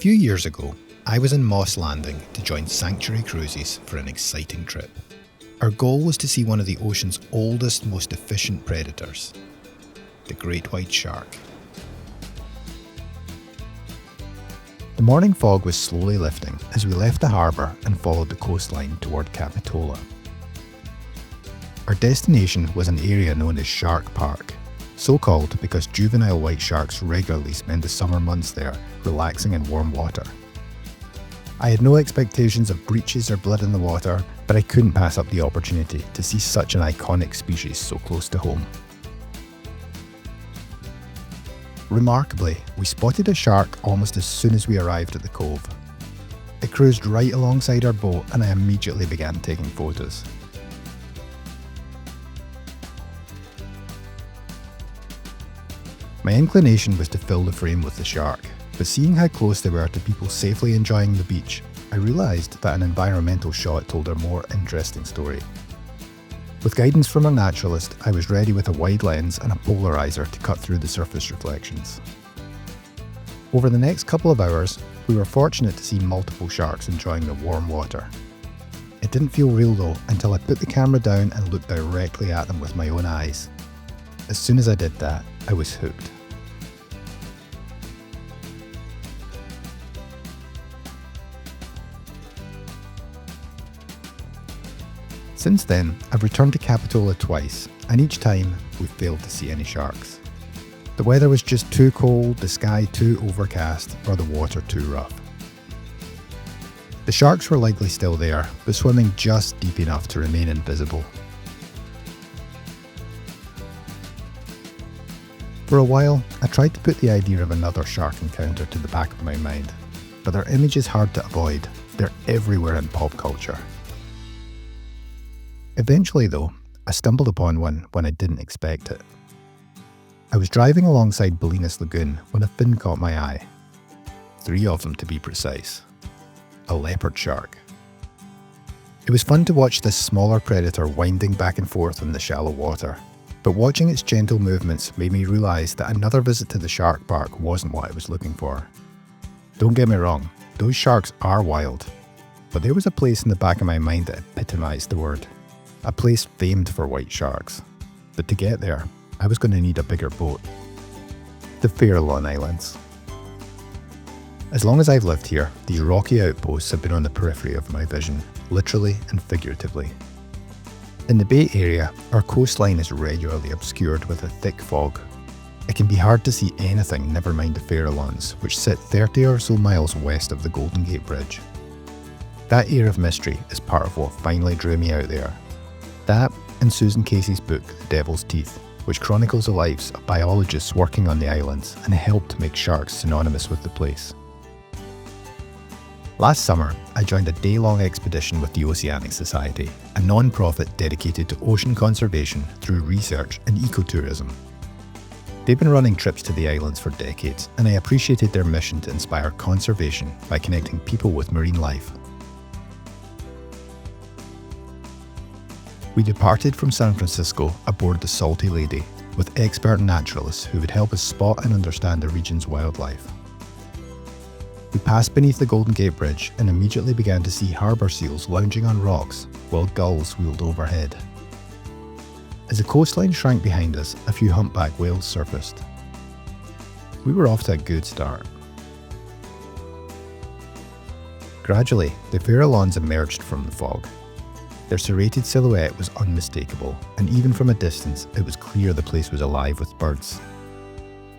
few years ago, I was in Moss Landing to join Sanctuary Cruises for an exciting trip. Our goal was to see one of the ocean's oldest, most efficient predators, the great white shark. The morning fog was slowly lifting as we left the harbour and followed the coastline toward Capitola. Our destination was an area known as Shark Park, so called because juvenile white sharks regularly spend the summer months there relaxing in warm water. I had no expectations of breaches or blood in the water, but I couldn't pass up the opportunity to see such an iconic species so close to home. Remarkably, we spotted a shark almost as soon as we arrived at the cove. It cruised right alongside our boat and I immediately began taking photos. My inclination was to fill the frame with the shark, but seeing how close they were to people safely enjoying the beach, I realised that an environmental shot told a more interesting story. With guidance from a naturalist, I was ready with a wide lens and a polarizer to cut through the surface reflections. Over the next couple of hours, we were fortunate to see multiple sharks enjoying the warm water. It didn't feel real though until I put the camera down and looked directly at them with my own eyes. As soon as I did that, I was hooked. Since then, I've returned to Capitola twice, and each time we've failed to see any sharks. The weather was just too cold, the sky too overcast, or the water too rough. The sharks were likely still there, but swimming just deep enough to remain invisible. For a while, I tried to put the idea of another shark encounter to the back of my mind, but their image is hard to avoid. They're everywhere in pop culture. Eventually though, I stumbled upon one when I didn't expect it. I was driving alongside Bolinas Lagoon when a fin caught my eye. 3 of them to be precise. A leopard shark. It was fun to watch this smaller predator winding back and forth in the shallow water, but watching its gentle movements made me realise that another visit to the shark park wasn't what I was looking for. Don't get me wrong, those sharks are wild, but there was a place in the back of my mind that epitomised the word. A place famed for white sharks. But to get there, I was going to need a bigger boat. The Farallon Islands. As long as I've lived here, these rocky outposts have been on the periphery of my vision, literally and figuratively. In the Bay Area, our coastline is regularly obscured with a thick fog. It can be hard to see anything, never mind the Farallons, which sit 30 or so miles west of the Golden Gate Bridge. That air of mystery is part of what finally drew me out there. That and Susan Casey's book, The Devil's Teeth, which chronicles the lives of biologists working on the islands and helped make sharks synonymous with the place. Last summer, I joined a day-long expedition with the Oceanic Society, a non-profit dedicated to ocean conservation through research and ecotourism. They've been running trips to the islands for decades, and I appreciated their mission to inspire conservation by connecting people with marine life. We departed from San Francisco aboard the Salty Lady with expert naturalists who would help us spot and understand the region's wildlife. We passed beneath the Golden Gate Bridge and immediately began to see harbour seals lounging on rocks while gulls wheeled overhead. As the coastline shrank behind us, a few humpback whales surfaced. We were off to a good start. Gradually, the Farallons emerged from the fog. Their serrated silhouette was unmistakable, and even from a distance, it was clear the place was alive with birds.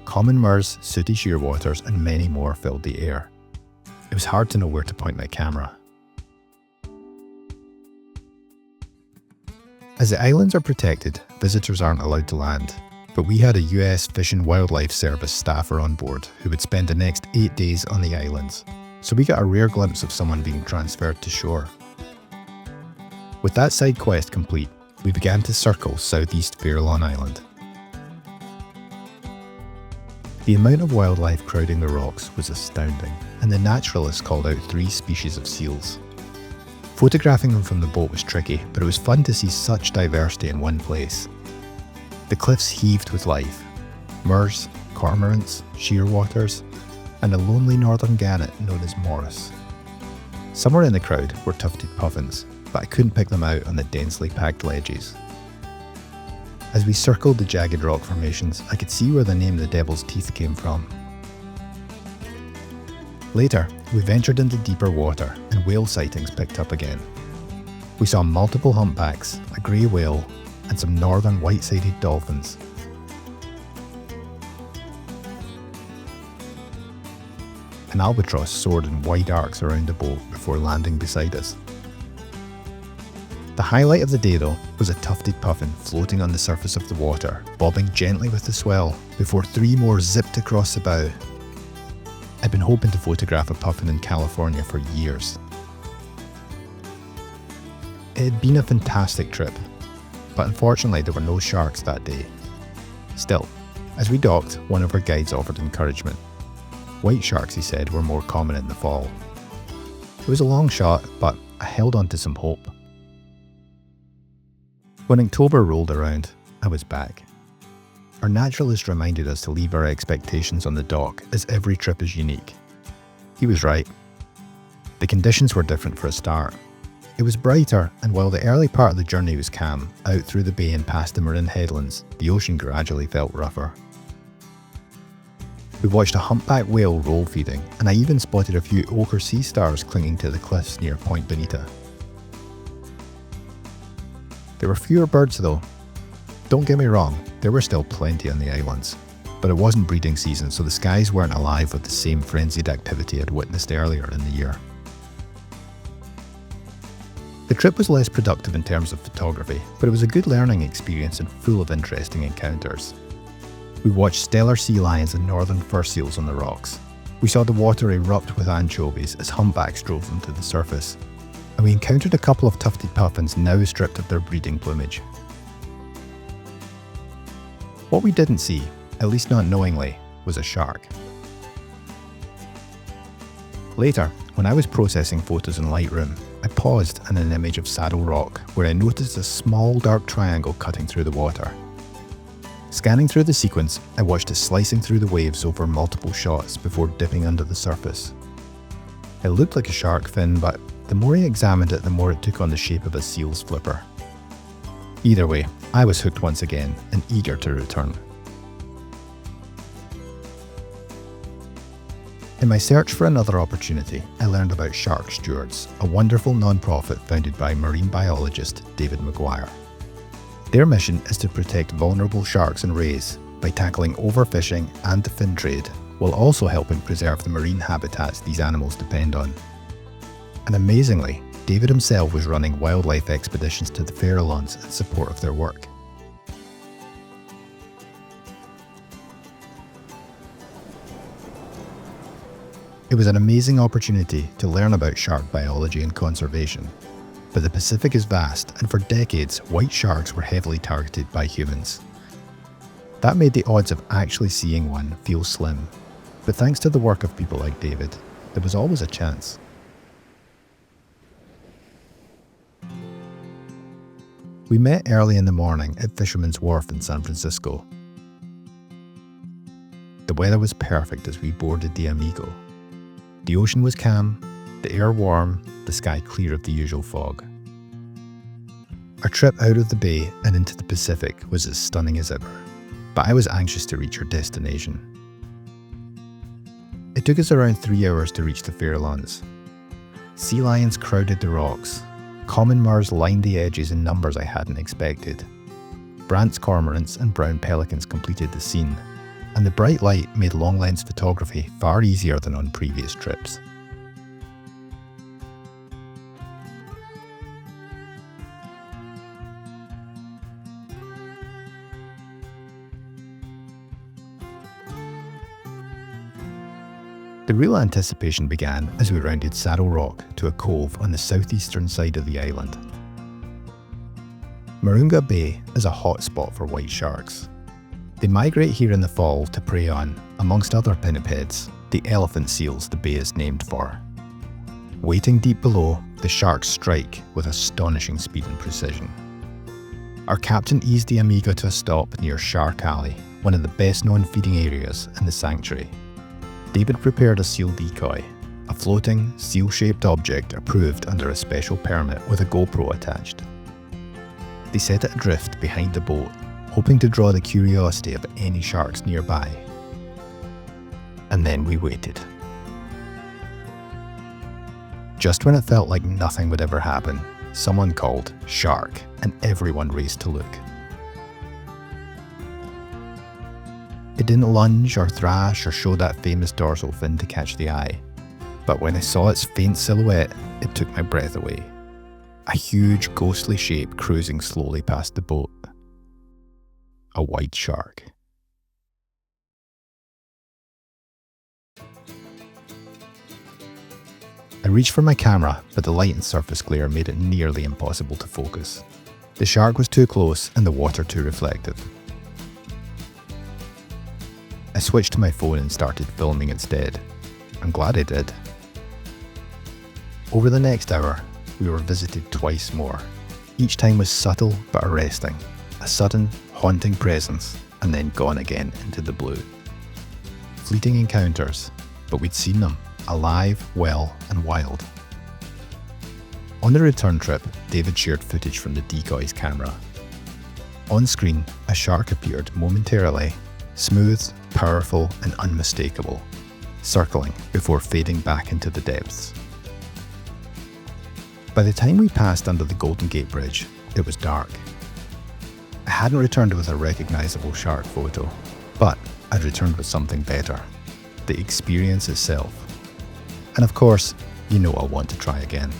Common murres, sooty shearwaters, and many more filled the air. It was hard to know where to point my camera. As the islands are protected, visitors aren't allowed to land, but we had a US Fish and Wildlife Service staffer on board who would spend the next 8 days on the islands, so we got a rare glimpse of someone being transferred to shore. With that side quest complete, we began to circle southeast Farallon Island. The amount of wildlife crowding the rocks was astounding, and the naturalists called out 3 species of seals. Photographing them from the boat was tricky, but it was fun to see such diversity in one place. The cliffs heaved with life. Murres, cormorants, shearwaters. and a lonely northern gannet known as Morris. Somewhere in the crowd were tufted puffins, but I couldn't pick them out on the densely packed ledges. As we circled the jagged rock formations, I could see where the name the Devil's Teeth came from. Later, we ventured into deeper water and whale sightings picked up again. We saw multiple humpbacks, a grey whale, and some northern white-sided dolphins. An albatross soared in wide arcs around the boat before landing beside us. The highlight of the day, though, was a tufted puffin floating on the surface of the water, bobbing gently with the swell, before 3 more zipped across the bow. I'd been hoping to photograph a puffin in California for years. It had been a fantastic trip, but unfortunately there were no sharks that day. Still, as we docked, one of our guides offered encouragement. White sharks, he said, were more common in the fall. It was a long shot, but I held on to some hope. When October rolled around, I was back. Our naturalist reminded us to leave our expectations on the dock, as every trip is unique. He was right. The conditions were different for a start. It was brighter, and while the early part of the journey was calm, out through the bay and past the Marin headlands, the ocean gradually felt rougher. We watched a humpback whale roll feeding, and I even spotted a few ochre sea stars clinging to the cliffs near Point Bonita. There were fewer birds though. Don't get me wrong, there were still plenty on the islands, but it wasn't breeding season, so the skies weren't alive with the same frenzied activity I'd witnessed earlier in the year. The trip was less productive in terms of photography, but it was a good learning experience and full of interesting encounters. We watched stellar sea lions and northern fur seals on the rocks. We saw the water erupt with anchovies as humpbacks drove them to the surface. And we encountered a couple of tufted puffins now stripped of their breeding plumage. What we didn't see, at least not knowingly, was a shark. Later, when I was processing photos in Lightroom, I paused in an image of Saddle Rock where I noticed a small dark triangle cutting through the water. Scanning through the sequence, I watched it slicing through the waves over multiple shots before dipping under the surface. It looked like a shark fin, but the more I examined it, the more it took on the shape of a seal's flipper. Either way, I was hooked once again and eager to return. In my search for another opportunity, I learned about Shark Stewards, a wonderful non-profit founded by marine biologist David Maguire. Their mission is to protect vulnerable sharks and rays by tackling overfishing and the fin trade, while also helping preserve the marine habitats these animals depend on. And amazingly, David himself was running wildlife expeditions to the Farallones in support of their work. It was an amazing opportunity to learn about shark biology and conservation. But the Pacific is vast, and for decades, white sharks were heavily targeted by humans. That made the odds of actually seeing one feel slim. But thanks to the work of people like David, there was always a chance. We met early in the morning at Fisherman's Wharf in San Francisco. The weather was perfect as we boarded the Amigo. The ocean was calm, the air warm, the sky clear of the usual fog. Our trip out of the bay and into the Pacific was as stunning as ever, but I was anxious to reach our destination. It took us around 3 hours to reach the Farallones. Sea lions crowded the rocks. Common murres lined the edges in numbers I hadn't expected. Brandt's cormorants and brown pelicans completed the scene, and the bright light made long-lens photography far easier than on previous trips. The real anticipation began as we rounded Saddle Rock to a cove on the southeastern side of the island. Marunga Bay is a hot spot for white sharks. They migrate here in the fall to prey on, amongst other pinnipeds, the elephant seals the bay is named for. Waiting deep below, the sharks strike with astonishing speed and precision. Our captain eased the Amigo to a stop near Shark Alley, one of the best known feeding areas in the sanctuary. David prepared a seal decoy, a floating, seal-shaped object approved under a special permit with a GoPro attached. They set it adrift behind the boat, hoping to draw the curiosity of any sharks nearby. And then we waited. Just when it felt like nothing would ever happen, someone called "Shark," and everyone raced to look. It didn't lunge or thrash or show that famous dorsal fin to catch the eye, but when I saw its faint silhouette, it took my breath away. A huge ghostly shape cruising slowly past the boat. A white shark. I reached for my camera, but the light and surface glare made it nearly impossible to focus. The shark was too close and the water too reflective. I switched to my phone and started filming instead. I'm glad I did. Over the next hour, we were visited twice more. Each time was subtle but arresting, a sudden, haunting presence, and then gone again into the blue. Fleeting encounters, but we'd seen them, alive, well, and wild. On the return trip, David shared footage from the decoy's camera. On screen, a shark appeared momentarily, smooth, powerful, and unmistakable, circling before fading back into the depths. By the time we passed under the Golden Gate Bridge, it was dark. I hadn't returned with a recognisable shark photo, but I'd returned with something better: the experience itself. And of course, you know I'll want to try again.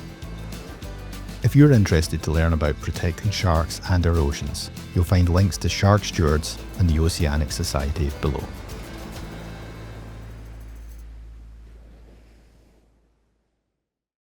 If you're interested to learn about protecting sharks and our oceans, you'll find links to Shark Stewards and the Oceanic Society below.